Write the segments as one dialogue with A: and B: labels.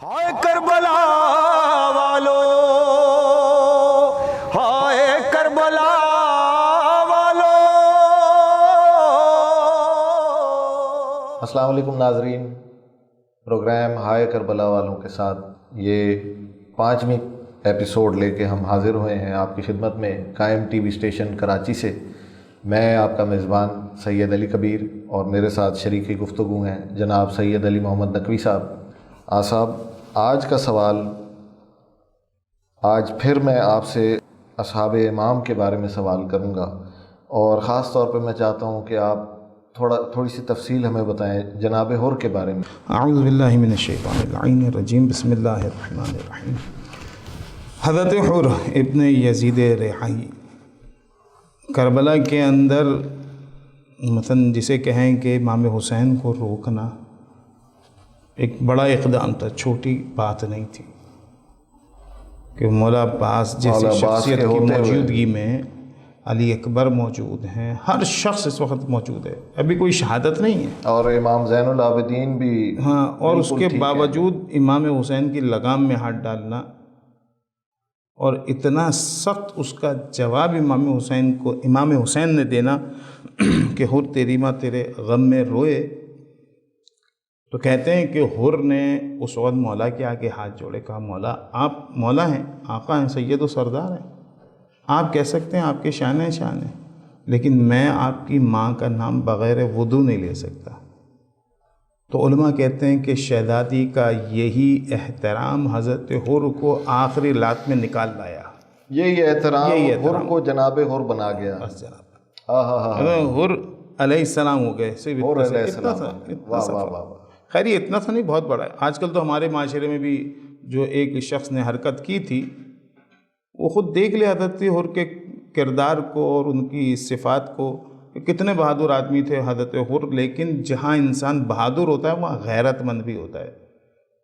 A: ہائے کربلا والو، ہائے کربلا والو۔
B: السلام علیکم ناظرین، پروگرام ہائے کربلا والوں کے ساتھ یہ 5ویں ایپیسوڈ لے کے ہم حاضر ہوئے ہیں آپ کی خدمت میں قائم ٹی وی اسٹیشن کراچی سے۔ میں آپ کا میزبان سید علی کبیر اور میرے ساتھ شریک گفتگو ہیں جناب سید علی محمد نقوی صاحب۔ صاحب، آج کا سوال، آج پھر میں آپ سے اصحاب امام کے بارے میں سوال کروں گا، اور خاص طور پہ میں چاہتا ہوں کہ آپ تھوڑی سی تفصیل ہمیں بتائیں جناب حر کے بارے میں۔
C: اعوذ باللہ من الشیطان اللعین الرجیم، بسم اللہ الرحمن الرحیم۔ حضرت حر ابن یزید ریحائی کربلا کے اندر مثلا جسے کہیں کہ امام حسین کو روکنا ایک بڑا اقدام تھا، چھوٹی بات نہیں تھی کہ مولا عباس جیسی شخصیت کی موجودگی میں علی اکبر موجود ہیں، ہر شخص اس وقت موجود ہے، ابھی کوئی شہادت نہیں ہے،
B: اور امام زین العابدین بھی
C: اور اس کے باوجود امام حسین کی لگام میں ہاتھ ڈالنا اور اتنا سخت اس کا جواب امام حسین نے دینا کہ حر تیری ماں تیرے غم میں روئے۔ تو کہتے ہیں کہ حر نے اس وقت مولا کے آگے ہاتھ جوڑے، کہا مولا آپ مولا ہیں، آقا ہیں، سید و سردار ہیں، آپ کہہ سکتے ہیں آپ کے شان ہیں شان ہیں، لیکن میں آپ کی ماں کا نام بغیر وضو نہیں لے سکتا۔ تو علماء کہتے ہیں کہ شہزادی کا یہی احترام حضرت حر کو آخری لات میں نکال لایا،
B: یہی احترام حر کو جناب حر بنا گیا۔
C: بس جناب حر علیہ السلام ہو گئے، صرف اتنا سا خیر یہ اتنا سا نہیں، بہت بڑا ہے۔ آج کل تو ہمارے معاشرے میں بھی جو ایک شخص نے حرکت کی تھی وہ خود دیکھ لے حضرت حر کے کردار کو اور ان کی صفات کو کہ کتنے بہادر آدمی تھے حضرت حر، لیکن جہاں انسان بہادر ہوتا ہے وہاں غیرت مند بھی ہوتا ہے،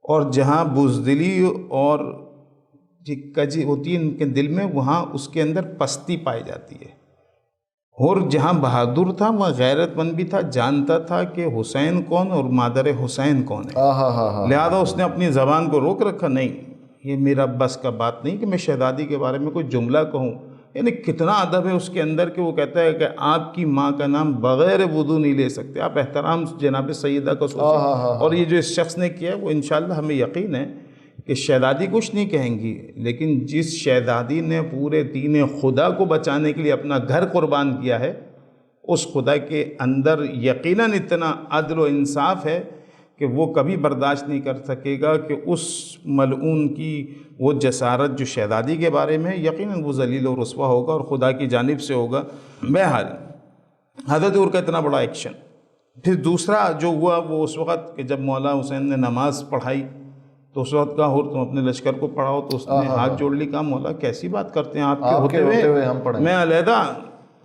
C: اور جہاں بزدلی اور کجی ہوتی ہے ان کے دل میں وہاں اس کے اندر پستی پائی جاتی ہے۔ حر جہاں بہادر تھا وہاں غیرت مند بھی تھا، جانتا تھا کہ حسین کون اور مادر حسین کون ہے، لہذا اس نے اپنی زبان کو روک رکھا، نہیں یہ میرا بس کا بات نہیں کہ میں شہزادی کے بارے میں کوئی جملہ کہوں۔ یعنی کتنا ادب ہے اس کے اندر کہ وہ کہتا ہے کہ آپ کی ماں کا نام بغیر وضو نہیں لے سکتے۔ آپ احترام جناب سیدہ کا سوچیں، اور یہ جو اس شخص نے کیا وہ انشاءاللہ ہمیں یقین ہے کہ شہزادی کچھ نہیں کہیں گی، لیکن جس شہزادی نے پورے دین خدا کو بچانے کے لیے اپنا گھر قربان کیا ہے، اس خدا کے اندر یقیناً اتنا عدل و انصاف ہے کہ وہ کبھی برداشت نہیں کر سکے گا کہ اس ملعون کی وہ جسارت جو شہزادی کے بارے میں یقیناً وہ ذلیل و رسوا ہوگا اور خدا کی جانب سے ہوگا۔ بہرحال حضرت حر کا اتنا بڑا ایکشن۔ پھر دوسرا جو ہوا وہ اس وقت کہ جب مولا حسین نے نماز پڑھائی تو اس وقت کا حر تم اپنے لشکر کو پڑھاؤ، تو اس نے ہاتھ جوڑ لی، کہا مولا کیسی بات کرتے ہیں، آپ کے ہوتے ہوئے
B: ہم پڑھیں،
C: میں علیحدہ۔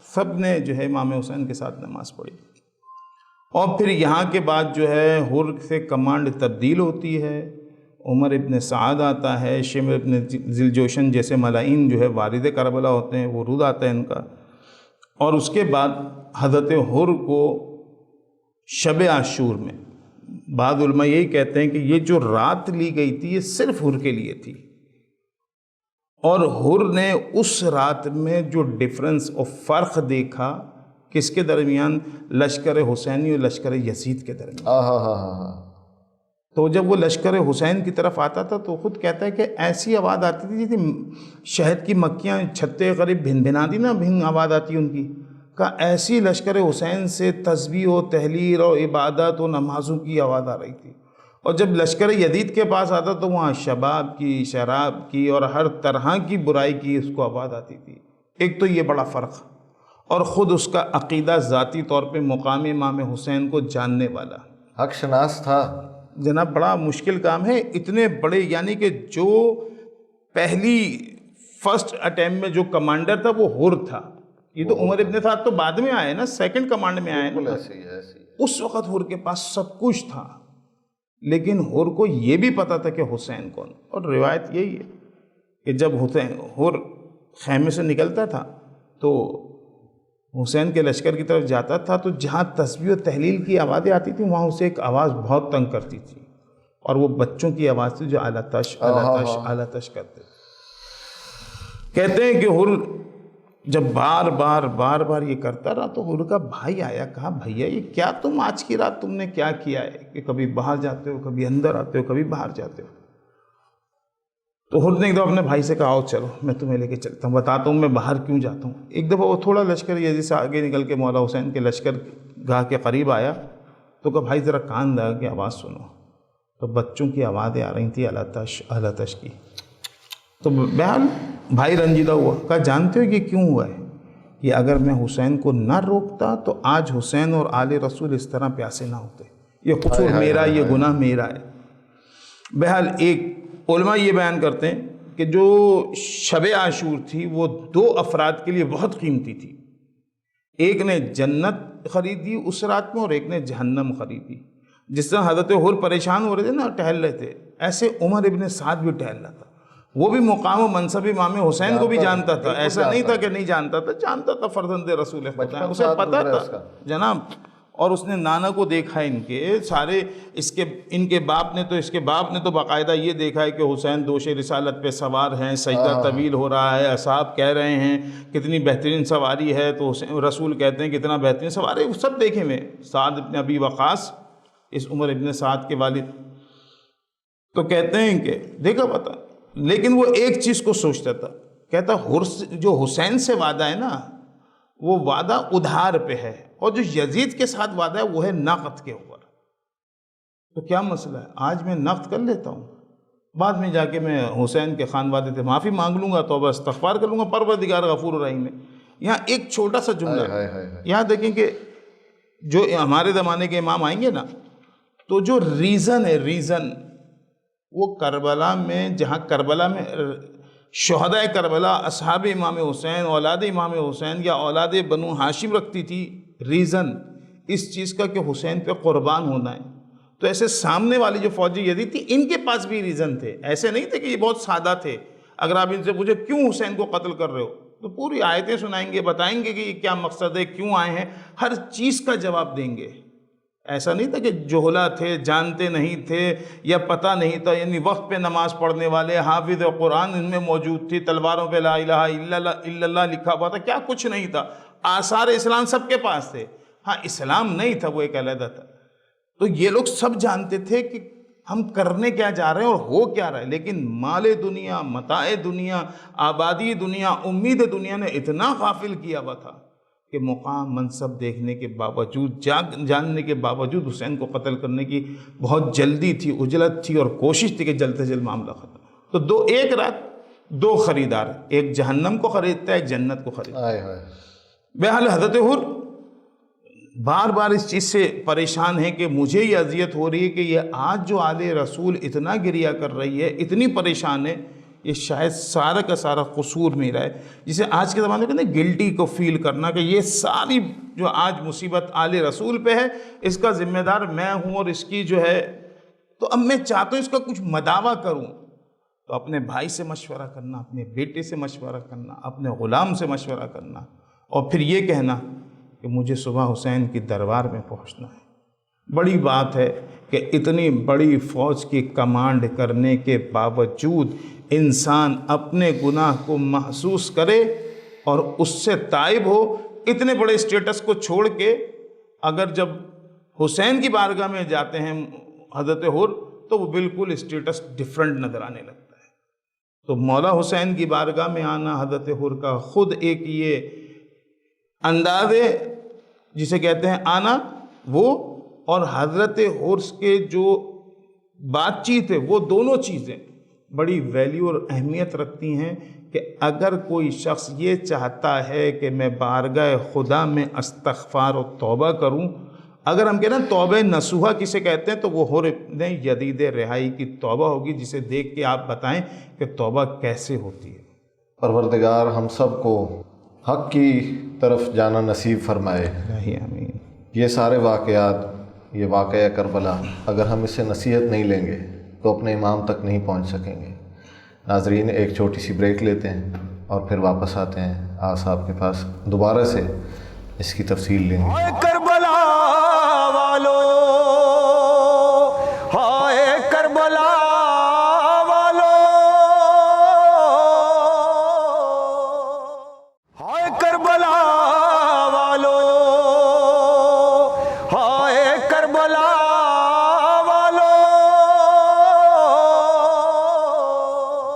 C: سب نے جو ہے امام حسین کے ساتھ نماز پڑھی، اور پھر یہاں کے بعد جو ہے حر سے کمانڈ تبدیل ہوتی ہے، عمر ابن سعد آتا ہے، شمر ابن ذیلجوشن جیسے ملائین جو ہے والد کربلا ہوتے ہیں، وہ ورود آتا ہے ان کا، اور اس کے بعد حضرت حر کو شب عاشور میں بعض علماء یہی کہتے ہیں کہ یہ جو رات لی گئی تھی یہ صرف حر کے لیے تھی، اور حر نے اس رات میں جو ڈفرنس اور فرق دیکھا کس کے درمیان، لشکر حسینی اور لشکر یزید کے درمیان۔ تو جب وہ لشکر حسین کی طرف آتا تھا تو خود کہتا ہے کہ ایسی آواز آتی تھی جیسے شہد کی مکھیاں چھتے قریب بھن بھناتی نا، بھن آواز آتی ان کی، کہ ایسی لشکر حسین سے تسبیح و تحلیل اور عبادت و نمازوں کی آواز آ رہی تھی، اور جب لشکر یزید کے پاس آتا تو وہاں شباب کی، شراب کی اور ہر طرح کی برائی کی اس کو آواز آتی تھی۔ ایک تو یہ بڑا فرق، اور خود اس کا عقیدہ ذاتی طور پہ مقام امام حسین کو جاننے والا،
B: حق شناس تھا
C: جناب۔ بڑا مشکل کام ہے، اتنے بڑے، یعنی کہ جو پہلی فرسٹ اٹیمپٹ میں جو کمانڈر تھا وہ حر تھا، یہ تو عمر ابن سعد تو بعد میں آئے نا، سیکنڈ کمانڈ میں آئے نا۔ اس وقت حر کے پاس سب کچھ تھا، لیکن حر کو یہ بھی پتا تھا کہ حسین کون، اور روایت یہی ہے کہ جب حر خیمے سے نکلتا تھا تو حسین کے لشکر کی طرف جاتا تھا تو جہاں تسبیح و تحلیل کی آوازیں آتی تھیں وہاں اسے ایک آواز بہت تنگ کرتی تھی، اور وہ بچوں کی آواز تھی جو اعلیٰ تش اعلیٰ تش کرتے. کہتے ہیں کہ حر جب بار بار یہ کرتا رہا تو حر کا بھائی آیا, کہا بھیا یہ کیا تم آج کی رات تم نے کیا کیا ہے کہ کبھی باہر جاتے ہو, کبھی اندر آتے ہو, کبھی باہر جاتے ہو. تو حر نے ایک دفعہ اپنے بھائی سے کہا آؤ چلو میں تمہیں لے کے چلتا ہوں, بتاتا ہوں میں باہر کیوں جاتا ہوں. ایک دفعہ وہ تھوڑا لشکر یزید سے آگے نکل کے مولا حسین کے لشکر گاہ کے قریب آیا تو کہا بھائی ذرا کان لگا کے آواز سنو. تو بچوں کی آوازیں آ رہی تھیں اعلیٰ تش کی. تو بہرحال بھائی رنجیدہ ہوا, کہا جانتے ہو یہ کیوں ہوا ہے, کہ اگر میں حسین کو نہ روکتا تو آج حسین اور آل رسول اس طرح پیاسے نہ ہوتے, یہ قصور میرا, یہ گناہ میرا ہے. بہرحال ایک علماء یہ بیان کرتے ہیں کہ جو شب عاشور تھی وہ 2 افراد کے لیے بہت قیمتی تھی. ایک نے جنت خریدی اس رات میں اور ایک نے جہنم خریدی. جس طرح حضرت حر پریشان ہو رہے تھے نا, ٹہل رہے تھے, ایسے عمر ابن سعد بھی ٹہل رہا تھا. وہ بھی مقام و منصب امام حسین کو بھی جانتا تھا, ایسا نہیں تھا کہ نہیں جانتا تھا, جانتا تھا فرزند رسول خدا, اسے پتا تھا جناب. اور اس نے نانا کو دیکھا ان کے سارے, ان کے باپ نے تو باقاعدہ یہ دیکھا ہے کہ حسین دوش رسالت پہ سوار ہیں, سجدہ طویل ہو رہا ہے, اصحاب کہہ رہے ہیں کتنی بہترین سواری ہے, تو رسول کہتے ہیں کتنا بہترین سواری ہے, سب دیکھے میں. سعد ابن ابی وقاص اس عمر ابن سعد کے والد, تو کہتے ہیں کہ دیکھا پتا, لیکن وہ ایک چیز کو سوچتا تھا, کہتا جو حسین سے وعدہ ہے نا وہ وعدہ ادھار پہ ہے, اور جو یزید کے ساتھ وعدہ ہے وہ ہے نقد کے اوپر. تو کیا مسئلہ ہے, آج میں نقد کر لیتا ہوں, بعد میں جا کے میں حسین کے خانوادے سے معافی مانگ لوں گا, توبہ استغفار کر لوں گا, پروردگار غفور رحیم ہے. یہاں ایک چھوٹا سا جملہ, یہاں دیکھیں کہ جو ہمارے زمانے کے امام آئیں گے نا, تو جو ریزن ہے, وہ کربلا میں, جہاں کربلا میں شہداء کربلا اصحاب امام حسین, اولاد امام حسین یا اولاد بنو ہاشم رکھتی تھی ریزن اس چیز کا کہ حسین پہ قربان ہونا ہے. تو ایسے سامنے والی جو فوجی یزید تھی ان کے پاس بھی ریزن تھے, ایسے نہیں تھے کہ یہ بہت سادہ تھے. اگر آپ ان سے پوچھیں کیوں حسین کو قتل کر رہے ہو, تو پوری آیتیں سنائیں گے, بتائیں گے کہ یہ کیا مقصد ہے, کیوں آئے ہیں, ہر چیز کا جواب دیں گے. ایسا نہیں تھا کہ جہلا تھے, جانتے نہیں تھے یا پتہ نہیں تھا, یعنی وقت پہ نماز پڑھنے والے, حافظ قرآن ان میں موجود تھی, تلواروں پہ لا الہ الا اللہ لکھا ہوا تھا, کیا کچھ نہیں تھا, آثار اسلام سب کے پاس تھے. ہاں اسلام نہیں تھا, وہ ایک علیحدہ تھا. تو یہ لوگ سب جانتے تھے کہ ہم کرنے کیا جا رہے ہیں اور ہو کیا رہا ہے, لیکن مال دنیا, متاع دنیا, آبادی دنیا, امید دنیا نے اتنا غافل کیا ہوا تھا کہ مقام منصب دیکھنے کے باوجود, جاننے کے باوجود حسین کو قتل کرنے کی بہت جلدی تھی, عجلت تھی, اور کوشش تھی کہ جلد سے جلد معاملہ ختم. تو ایک رات 2 خریدار, ایک جہنم کو خریدتا ہے, ایک جنت کو خریدتا ہے. بہرحال حضرت حر بار بار اس چیز سے پریشان ہے کہ مجھے یہ اذیت ہو رہی ہے کہ یہ آج جو آل رسول اتنا گریہ کر رہی ہے, اتنی پریشان ہے, یہ شاید سارا کا سارا قصور میرا ہے. جسے آج کے زمانے میں گلٹی کو فیل کرنا کہ یہ ساری جو آج مصیبت آل رسول پہ ہے اس کا ذمہ دار میں ہوں, اور اس کی جو ہے, تو اب میں چاہتا ہوں اس کا کچھ مداوع کروں. تو اپنے بھائی سے مشورہ کرنا, اپنے بیٹے سے مشورہ کرنا, اپنے غلام سے مشورہ کرنا, اور پھر یہ کہنا کہ مجھے صبح حسین کی دربار میں پہنچنا ہے. بڑی بات ہے کہ اتنی بڑی فوج کی کمانڈ کرنے کے باوجود انسان اپنے گناہ کو محسوس کرے اور اس سے تائب ہو. اتنے بڑے اسٹیٹس کو چھوڑ کے اگر جب حسین کی بارگاہ میں جاتے ہیں حضرت حر, تو وہ بالکل اسٹیٹس ڈیفرنٹ نظر آنے لگتا ہے. تو مولا حسین کی بارگاہ میں آنا حضرت حر کا خود ایک یہ انداز ہے جسے کہتے ہیں آنا, وہ اور حضرت حر کے جو بات چیت ہے, وہ دونوں چیزیں بڑی ویلیو اور اہمیت رکھتی ہیں. کہ اگر کوئی شخص یہ چاہتا ہے کہ میں بارگاہ خدا میں استغفار و توبہ کروں, اگر ہم کہنا توبہ نصوحہ کسے کہتے ہیں, تو وہ حر ابن یزید رہائی کی توبہ ہوگی, جسے دیکھ کے آپ بتائیں کہ توبہ کیسے ہوتی ہے.
B: پروردگار ہم سب کو حق کی طرف جانا نصیب فرمائے.
C: آمین.
B: یہ سارے واقعات, یہ واقعہ کربلا, اگر ہم اس سے نصیحت نہیں لیں گے تو اپنے امام تک نہیں پہنچ سکیں گے. ناظرین, ایک چھوٹی سی بریک لیتے ہیں اور پھر واپس آتے ہیں آج صاحب کے پاس, دوبارہ سے اس کی تفصیل لیں گے.
A: ہائے کربلا والو, ہائے کربلا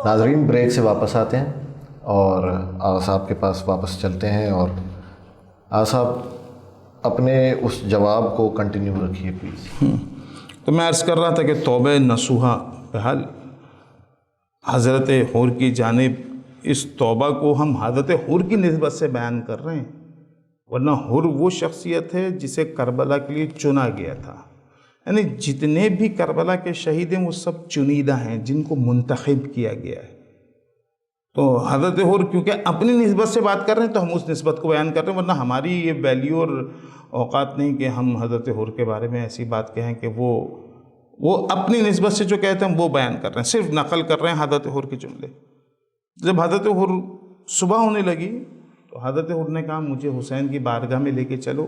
B: ناظرین بریک سے واپس آتے ہیں اور آغا صاحب کے پاس واپس چلتے ہیں، اور آغا صاحب اپنے اس جواب کو کنٹینیو رکھیے پلیز۔
C: تو میں عرض کر رہا تھا کہ توبہ نصوحہ بہرحال حضرت حور کی جانب اس توبہ کو ہم حضرت حور کی نسبت سے بیان کر رہے ہیں، ورنہ حور وہ شخصیت ہے جسے کربلا کے لیے چنا گیا تھا، یعنی جتنے بھی کربلا کے شہید ہیں وہ سب چنیدہ ہیں جن کو منتخب کیا گیا ہے۔ تو حضرت حور کیونکہ اپنی نسبت سے بات کر رہے ہیں تو ہم اس نسبت کو بیان کر رہے ہیں، ورنہ ہماری یہ ویلیو اور اوقات نہیں کہ ہم حضرت حور کے بارے میں ایسی بات کہیں کہ وہ اپنی نسبت سے جو کہتے ہیں وہ بیان کر رہے ہیں، صرف نقل کر رہے ہیں حضرت حور کے جملے۔ جب حضرت حور صبح ہونے لگی تو حضرت حور نے کہا مجھے حسین کی بارگاہ میں لے کے چلو،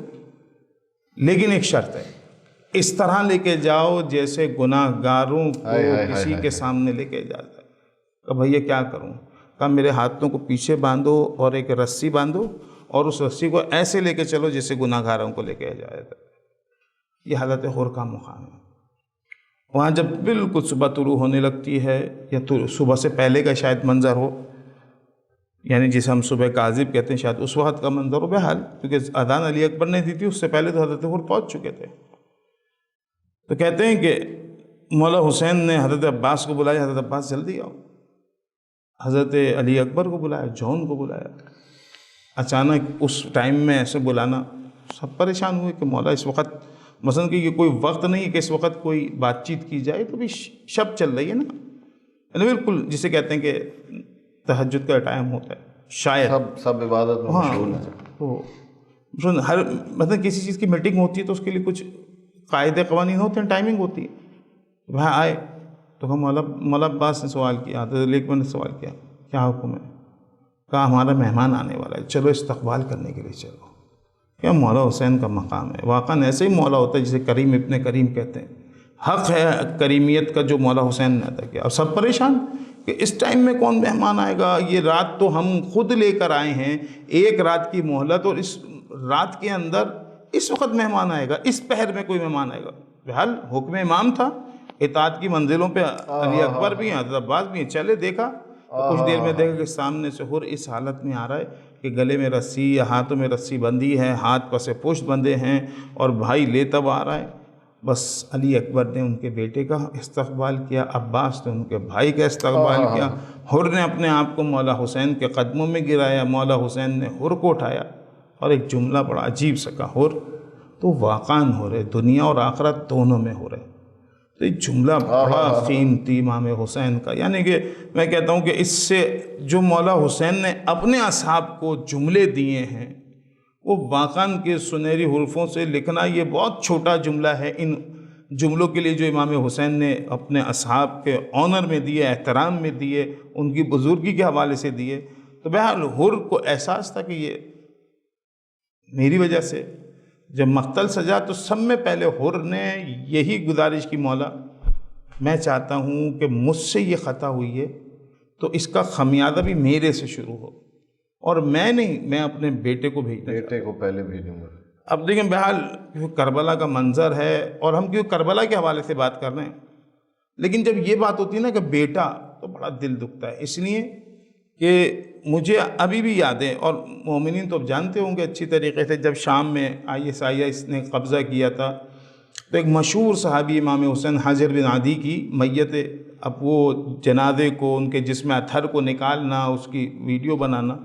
C: لیکن ایک شرط ہے، اس طرح لے کے جاؤ جیسے گناہ گاروں کو کسی کے سامنے لے کے جاتا ہے۔ کہا بھیا کیا کروں؟ کہا میرے ہاتھوں کو پیچھے باندھو اور ایک رسی باندھو اور اس رسی کو ایسے لے کے چلو جیسے گناہ گاروں کو لے کے جایا جاتا ہے۔ یہ حضرت حور کا مقام ہے۔ وہاں جب بالکل صبح طلوع ہونے لگتی ہے یا صبح سے پہلے کا شاید منظر ہو، یعنی جسے ہم صبح کاذب کہتے ہیں، شاید اس وقت کا منظر ہو، بہرحال کیونکہ اذان علی اکبر نے دی تھی، اس سے پہلے تو حضرت حور پہنچ چکے تھے۔ تو کہتے ہیں کہ مولا حسین نے حضرت عباس کو بلایا، حضرت عباس جلدی آؤ۔ حضرت علی اکبر کو بلایا، جون کو بلایا۔ اچانک اس ٹائم میں ایسے بلانا، سب پریشان ہوئے کہ مولا اس وقت مثلا کہ یہ کوئی وقت نہیں ہے کہ اس وقت کوئی بات چیت کی جائے، تو بھی شب چل رہی ہے نا، یعنی بالکل جسے کہتے ہیں کہ تہجد کا ٹائم ہوتا ہے، شاید
B: سب عبادت میں مشغول ہیں۔
C: تو ہر مثلا کسی چیز کی میٹنگ ہوتی ہے تو اس کے لیے کچھ قاعدے قوانین ہوتے ہیں، ٹائمنگ ہوتی ہے۔ وہاں آئے تو ہم مولا عباس نے سوال کیا، حضرت علی اکبر نے سوال کیا، کیا حکم ہے؟ کہا ہمارا مہمان آنے والا ہے، چلو استقبال کرنے کے لیے چلو۔ کیا مولا حسین کا مقام ہے، واقعاً ایسے ہی مولا ہوتا ہے جسے کریم ابن کریم کہتے ہیں، حق ہے کریمیت کا جو مولا حسین نے ادا کیا۔ اور سب پریشان کہ اس ٹائم میں کون مہمان آئے گا، یہ رات تو ہم خود لے کر آئے ہیں، ایک رات کی مہلت، اور اس رات کے اندر اس وقت مہمان آئے گا، اس پہر میں کوئی مہمان آئے گا۔ بہرحال حکم امام تھا، اطاعت کی منزلوں پہ علی اکبر بھی ہیں، حضرت عباس بھی ہیں، چلے دیکھا تو کچھ دیر میں دیکھا کہ سامنے سے حور اس حالت میں آ رہا ہے کہ گلے میں رسی یا ہاتھوں میں رسی بندھی ہے، ہاتھ پس پشت بندھے ہیں، اور بھائی لے تب آ رہا ہے۔ بس علی اکبر نے ان کے بیٹے کا استقبال کیا، عباس نے ان کے بھائی کا استقبال کیا، حور نے اپنے آپ کو مولا حسین کے قدموں میں گرایا، مولا حسین نے حور کو اٹھایا اور ایک جملہ بڑا عجیب سا کہا، حور تو واقعاً ہو رہے، دنیا اور آخرت دونوں میں ہو رہے۔ تو ایک جملہ بڑا قیمتی امام حسین کا، یعنی کہ میں کہتا ہوں کہ اس سے جو مولا حسین نے اپنے اصحاب کو جملے دیے ہیں وہ واقعاً کے سنہری حروفوں سے لکھنا یہ بہت چھوٹا جملہ ہے، ان جملوں کے لیے جو امام حسین نے اپنے اصحاب کے آنر میں دیے، احترام میں دیے، ان کی بزرگی کے حوالے سے دیے۔ تو بہرحال حر کو احساس تھا کہ یہ میری وجہ سے جب مقتل سجا تو سب میں پہلے حر نے یہی گزارش کی، مولا میں چاہتا ہوں کہ مجھ سے یہ خطا ہوئی ہے تو اس کا خمیازہ بھی میرے سے شروع ہو، اور میں نہیں، میں اپنے بیٹے کو بھیجنا چاہتا ہوں،
B: بیٹے کو پہلے بھیجوں گا۔
C: اب دیکھیں بہرحال کربلا کا منظر ہے اور ہم کیوں کربلا کے حوالے سے بات کر رہے ہیں، لیکن جب یہ بات ہوتی ہے نا کہ بیٹا، تو بڑا دل دکھتا ہے، اس لیے کہ مجھے ابھی بھی یاد ہے، اور مومنین تو اب جانتے ہوں گے اچھی طریقے سے، جب شام میں ISIS نے قبضہ کیا تھا تو ایک مشہور صحابی امام حسین حجر بن عدی کی میت، اب وہ جنازے کو، ان کے جسم اطہر کو نکالنا، اس کی ویڈیو بنانا،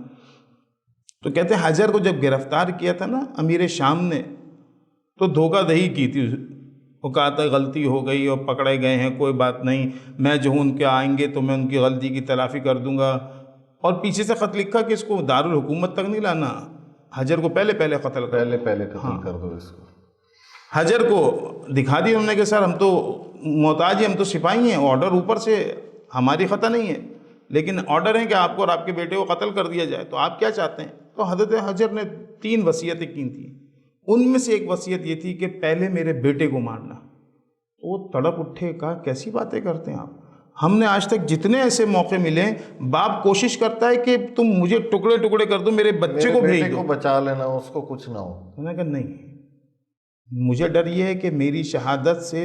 C: تو کہتے ہیں حجر کو جب گرفتار کیا تھا نا امیر شام نے تو دھوکہ دہی کی تھی، وہ کہا تھا غلطی ہو گئی اور پکڑے گئے ہیں، کوئی بات نہیں، میں جو ہوں ان کے آئیں گے تو میں ان کی غلطی کی تلافی کر دوں گا، اور پیچھے سے خط لکھا کہ اس کو دارالحکومت تک نہیں لانا، حجر کو پہلے قتل کر،
B: پہلے قتل کر دو اس کو۔
C: حجر کو دکھا دیا ہم نے کہ سر ہم تو محتاج ہیں، ہم تو سپاہی ہیں، آرڈر اوپر سے ہماری خطا نہیں ہے، لیکن آرڈر ہے کہ آپ کو اور آپ کے بیٹے کو قتل کر دیا جائے، تو آپ کیا چاہتے ہیں؟ تو حضرت حجر نے 3 وصیتیں کی تھیں، ان میں سے ایک وصیت یہ تھی کہ پہلے میرے بیٹے کو مارنا۔ تو وہ تڑپ اٹھے، کہا کیسی باتیں کرتے ہیں آپ، ہم نے آج تک جتنے ایسے موقع ملے، باپ کوشش کرتا ہے کہ تم مجھے ٹکڑے ٹکڑے کر دو، میرے بچے کو بھیج دو،
B: بچا لینا، اس کو کچھ نہ ہو۔
C: انہوں نے کہا نہیں، مجھے ڈر یہ ہے کہ میری شہادت سے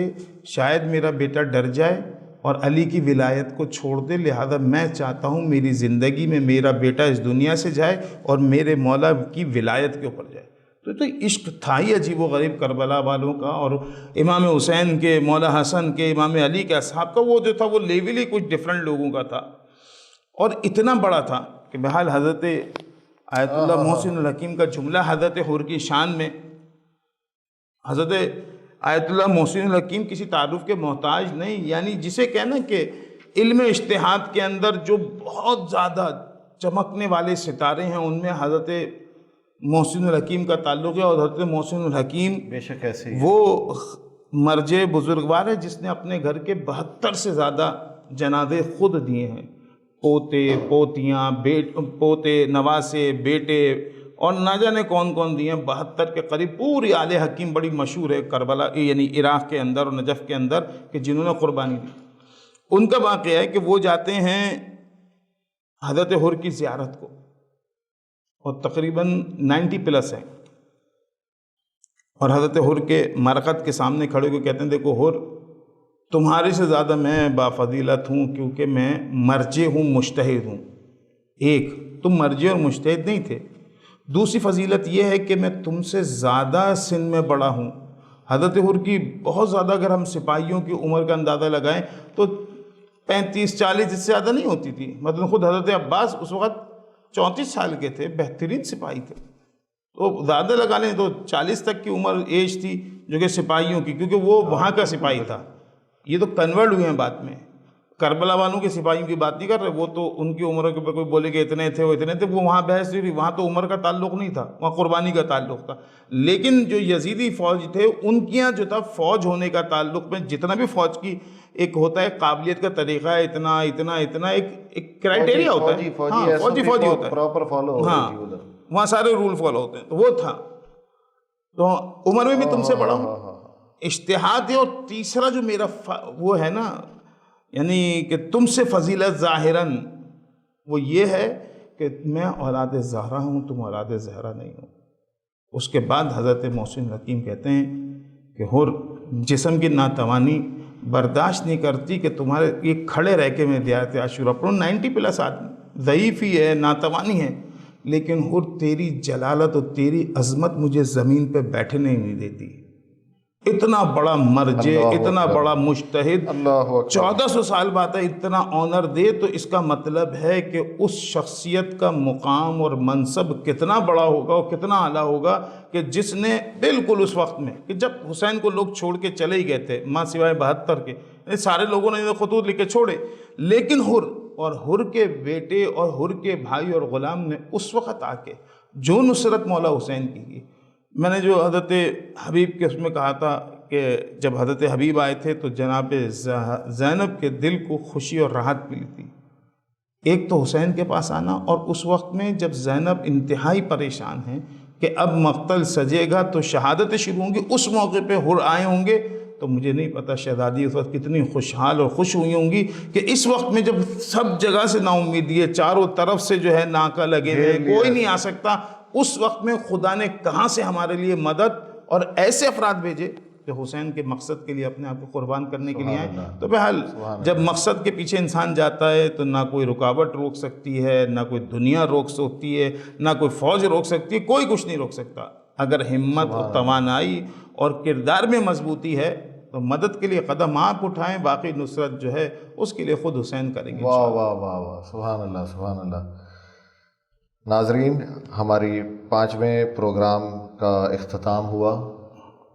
C: شاید میرا بیٹا ڈر جائے اور علی کی ولایت کو چھوڑ دے، لہذا میں چاہتا ہوں میری زندگی میں میرا بیٹا اس دنیا سے جائے اور میرے مولا کی ولایت کے اوپر جائے۔ تو عشق تھا ہی عجیب و غریب کربلا والوں کا، اور امام حسین کے، مولا حسن کے، امام علی کے اصحاب کا وہ جو تھا وہ لیول ہی کچھ ڈیفرنٹ لوگوں کا تھا، اور اتنا بڑا تھا کہ بہرحال حضرت آیت اللہ محسن الحکیم کا جملہ حضرت حر کی شان میں، حضرت آیت اللہ محسن الحکیم کسی تعارف کے محتاج نہیں، یعنی جسے کہنا کہ علم اجتہاد کے اندر جو بہت زیادہ چمکنے والے ستارے ہیں ان میں حضرت محسن الحکیم کا تعلق ہے، اور حضرت محسن الحکیم
B: بے شک ایسے ہی
C: وہ مرجع بزرگوار ہے جس نے اپنے گھر کے 72 سے زیادہ جنازے خود دیے ہیں، پوتے، پوتیاں، پوتے، نواسے، بیٹے، اور نہ جانے کون کون دیے ہیں، 72 کے قریب۔ پوری آل حکیم بڑی مشہور ہے کربلا یعنی عراق کے اندر اور نجف کے اندر کہ جنہوں نے قربانی دی۔ ان کا واقعہ ہے کہ وہ جاتے ہیں حضرت حر کی زیارت کو، اور تقریباً 90 پلس ہیں، اور حضرت حر کے مرقد کے سامنے کھڑے کو کہتے ہیں دیکھو حر، تمہارے سے زیادہ میں بافضیلت ہوں کیونکہ میں مرجع ہوں، مجتہد ہوں۔ ایک، تم مرجع اور مجتہد نہیں تھے۔ دوسری فضیلت یہ ہے کہ میں تم سے زیادہ سن میں بڑا ہوں۔ حضرت حر کی بہت زیادہ، اگر ہم سپاہیوں کی عمر کا اندازہ لگائیں تو 35-40 اس سے زیادہ نہیں ہوتی تھی۔ مطلب خود حضرت عباس اس وقت 34 سال کے تھے، بہترین سپاہی تھے، تو زیادہ لگا لیں تو 40 تک کی عمر ایج تھی جو کہ سپاہیوں کی، کیونکہ وہ وہاں کا سپاہی تھا۔ یہ تو کنورٹ ہوئے ہیں بعد میں، کربلا والوں کے سپاہیوں کی بات نہیں کر رہے، وہ تو ان کی عمر کے اوپر کوئی بولے کہ اتنے تھے وہ اتنے تھے، وہ وہاں بحث نہیں رہی، وہاں تو عمر کا تعلق نہیں تھا، وہاں قربانی کا تعلق تھا۔ لیکن جو یزیدی فوج تھے ان کے یہاں جو تھا فوج ہونے کا تعلق میں، جتنا بھی فوج کی ایک ہوتا ہے قابلیت کا طریقہ ہے، اتنا اتنا اتنا ایک کرائٹیریا ہوتا ہے، فوجی ہوتا ہے،
B: پراپر فالو ہو رہی تھی ادھر،
C: وہاں سارے رول فالو ہوتے ہیں، تو وہ تھا۔ تو عمر میں بھی تم سے بڑا ہوں، اجتہاد ہے۔ اور تیسرا جو میرا وہ ہے نا، یعنی کہ تم سے فضیلت ظاہراً، وہ یہ ہے کہ میں اولاد زہرا ہوں، تم اولاد زہرا نہیں ہو۔ اس کے بعد حضرت محسن الحکیم کہتے ہیں کہ حر، جسم کی ناتوانی برداشت نہیں کرتی کہ تمہارے یہ کھڑے رہ کے میں دیارت عاشورہ پڑھوں، 90 پلس آدمی، ضعیف ہی ہے، ناتوانی ہے، لیکن حر تیری جلالت اور تیری عظمت مجھے زمین پہ بیٹھنے نہیں دیتی۔ اتنا بڑا مرجع، اتنا بڑا مجتہد، 1400 سال بعد اتنا آنر دے، تو اس کا مطلب ہے کہ اس شخصیت کا مقام اور منصب کتنا بڑا ہوگا اور کتنا اعلیٰ ہوگا کہ جس نے بالکل اس وقت میں کہ جب حسین کو لوگ چھوڑ کے چلے ہی گئے تھے، ماں سوائے 72 کے سارے لوگوں نے خطوط لکھ کے چھوڑے، لیکن حر اور حر کے بیٹے اور حر کے بھائی اور غلام نے اس وقت آ کے جو نصرت مولا حسین کی، میں نے جو حضرت حبیب کے اس میں کہا تھا کہ جب حضرت حبیب آئے تھے تو جناب زینب کے دل کو خوشی اور راحت ملی تھی۔ ایک تو حسین کے پاس آنا، اور اس وقت میں جب زینب انتہائی پریشان ہیں کہ اب مقتل سجے گا تو شہادتیں شروع ہوں گی، اس موقع پہ حر آئے ہوں گے، تو مجھے نہیں پتہ شہزادی اس وقت کتنی خوشحال اور خوش ہوئی ہوں گی کہ اس وقت میں جب سب جگہ سے نا امیدی ہے، چاروں طرف سے جو ہے ناکہ لگے ہوئے، کوئی نہیں آ سکتا، اس وقت میں خدا نے کہاں سے ہمارے لیے مدد اور ایسے افراد بھیجے کہ حسین کے مقصد کے لیے اپنے آپ کو قربان کرنے کے لیے آئیں۔ تو بہرحال جب مقصد کے پیچھے انسان جاتا ہے تو نہ کوئی رکاوٹ روک سکتی ہے، نہ کوئی دنیا روک سکتی ہے، نہ کوئی فوج روک سکتی ہے، کوئی کچھ نہیں روک سکتا۔ اگر ہمت اور توانائی اور کردار میں مضبوطی ہے تو مدد کے لیے قدم آپ اٹھائیں، باقی نصرت جو ہے اس کے لیے خود حسین کریں گے۔
B: واہ واہ واہ واہ، سبحان اللہ سبحان اللہ۔ ناظرین، ہماری 5ویں پروگرام کا اختتام ہوا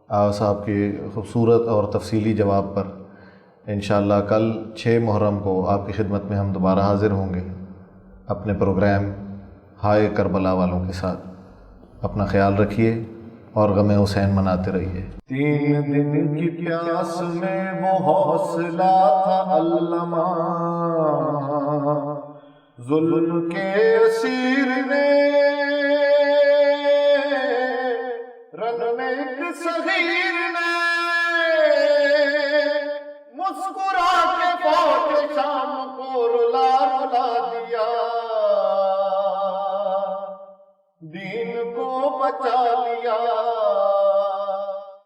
B: آغا صاحب کے خوبصورت اور تفصیلی جواب پر۔ انشاءاللہ کل 6 محرم کو آپ کی خدمت میں ہم دوبارہ حاضر ہوں گے اپنے پروگرام ہائے کربلا والوں کے ساتھ۔ اپنا خیال رکھیے اور غم حسین مناتے رہیے۔
A: 3 دن کی پیاس میں وہ حوصلہ تھا علامہ، ظلم کے اسیر نے رن میں ایک صغیر نے مسکرا کے فوج شام کو رلا رلا دیا، دین کو بچا لیا۔